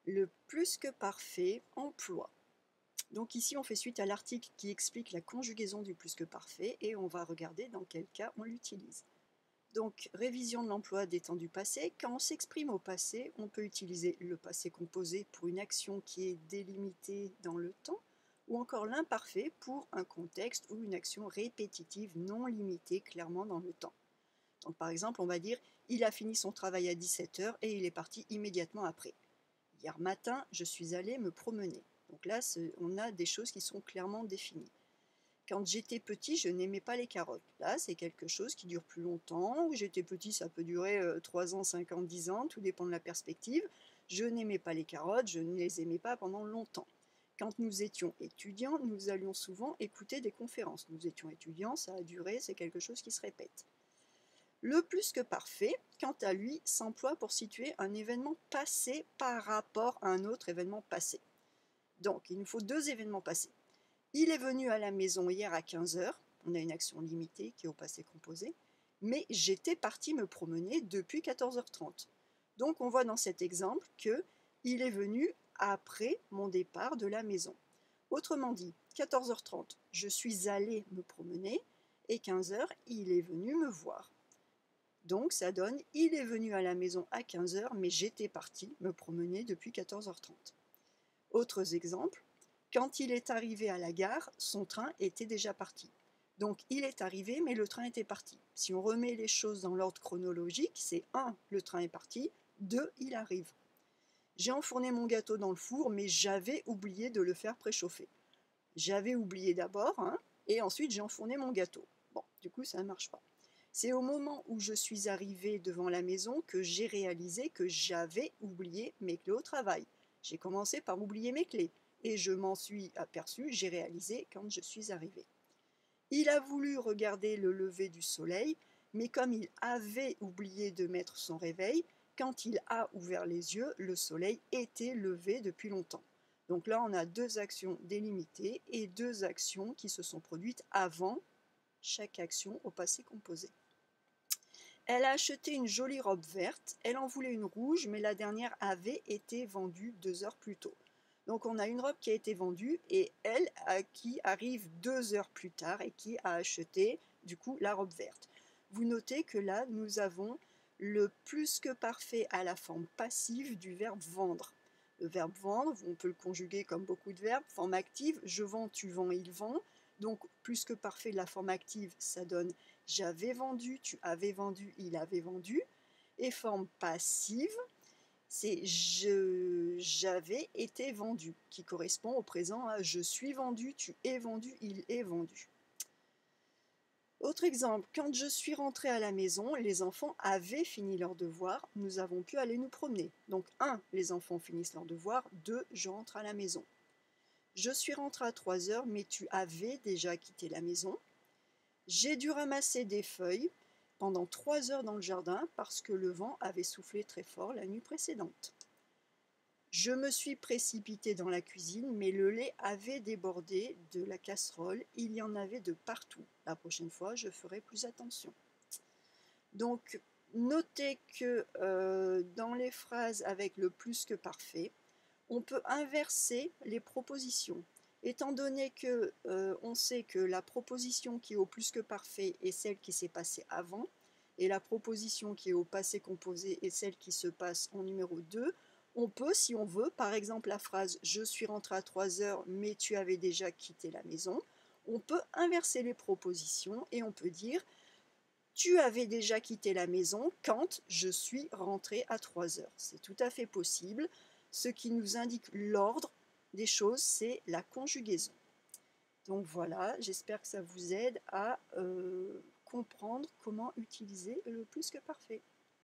Le plus que parfait emploi. Donc ici, on fait suite à l'article qui explique la conjugaison du plus que parfait et on va regarder dans quel cas on l'utilise. Donc, révision de l'emploi des temps du passé. Quand on s'exprime au passé, on peut utiliser le passé composé pour une action qui est délimitée dans le temps, ou encore l'imparfait pour un contexte ou une action répétitive non limitée clairement dans le temps. Donc, par exemple, on va dire « Il a fini son travail à 17h et il est parti immédiatement après. Hier matin, je suis allé me promener. » Donc là, on a des choses qui sont clairement définies. Quand j'étais petit, je n'aimais pas les carottes. Là, c'est quelque chose qui dure plus longtemps. Où j'étais petit, ça peut durer 3 ans, 5 ans, 10 ans, tout dépend de la perspective. Je n'aimais pas les carottes, je ne les aimais pas pendant longtemps. Quand nous étions étudiants, nous allions souvent écouter des conférences. Nous étions étudiants, ça a duré, c'est quelque chose qui se répète. Le plus que parfait, quant à lui, s'emploie pour situer un événement passé par rapport à un autre événement passé. Donc, il nous faut deux événements passés. Il est venu à la maison hier à 15h, on a une action limitée qui est au passé composé, mais j'étais partie me promener depuis 14h30. Donc on voit dans cet exemple que il est venu après mon départ de la maison. Autrement dit, 14h30, je suis allée me promener et 15h, il est venu me voir. Donc ça donne il est venu à la maison à 15h, mais j'étais partie me promener depuis 14h30. Autres exemples. Quand il est arrivé à la gare, son train était déjà parti. Donc il est arrivé, mais le train était parti. Si on remet les choses dans l'ordre chronologique, c'est 1, le train est parti, 2, il arrive. J'ai enfourné mon gâteau dans le four, mais j'avais oublié de le faire préchauffer. J'avais oublié d'abord, et ensuite j'ai enfourné mon gâteau. Bon, du coup ça ne marche pas. C'est au moment où je suis arrivée devant la maison que j'ai réalisé que j'avais oublié mes clés au travail. J'ai commencé par oublier mes clés. Et je m'en suis aperçue, j'ai réalisé quand je suis arrivée. Il a voulu regarder le lever du soleil, mais comme il avait oublié de mettre son réveil, quand il a ouvert les yeux, le soleil était levé depuis longtemps. Donc là, on a deux actions délimitées et deux actions qui se sont produites avant chaque action au passé composé. Elle a acheté une jolie robe verte, elle en voulait une rouge, mais la dernière avait été vendue 2 heures plus tôt. Donc on a une robe qui a été vendue et elle qui arrive 2 heures plus tard et qui a acheté du coup la robe verte. Vous notez que là nous avons le plus que parfait à la forme passive du verbe vendre. Le verbe vendre, on peut le conjuguer comme beaucoup de verbes, forme active, je vends, tu vends, il vend. Donc plus que parfait de la forme active, ça donne j'avais vendu, tu avais vendu, il avait vendu. Et forme passive, c'est j'avais été vendu, qui correspond au présent à je suis vendu, tu es vendu, il est vendu. Autre exemple, quand je suis rentrée à la maison, les enfants avaient fini leurs devoirs, nous avons pu aller nous promener. Donc 1, les enfants finissent leurs devoirs, 2, je rentre à la maison. Je suis rentrée à 3h, mais tu avais déjà quitté la maison. J'ai dû ramasser des feuilles pendant 3 heures dans le jardin parce que le vent avait soufflé très fort la nuit précédente. Je me suis précipitée dans la cuisine, mais le lait avait débordé de la casserole, il y en avait de partout. La prochaine fois, je ferai plus attention. Donc, notez que dans les phrases avec le plus que parfait, on peut inverser les propositions. Étant donné que on sait que la proposition qui est au plus que parfait est celle qui s'est passée avant, et la proposition qui est au passé composé est celle qui se passe en numéro 2, on peut, si on veut, par exemple la phrase « Je suis rentré à 3 heures, mais tu avais déjà quitté la maison », on peut inverser les propositions et on peut dire « Tu avais déjà quitté la maison quand je suis rentré à 3 heures ». C'est tout à fait possible. Ce qui nous indique l'ordre des choses, c'est la conjugaison. Donc voilà, j'espère que ça vous aide à comprendre comment utiliser le plus que parfait.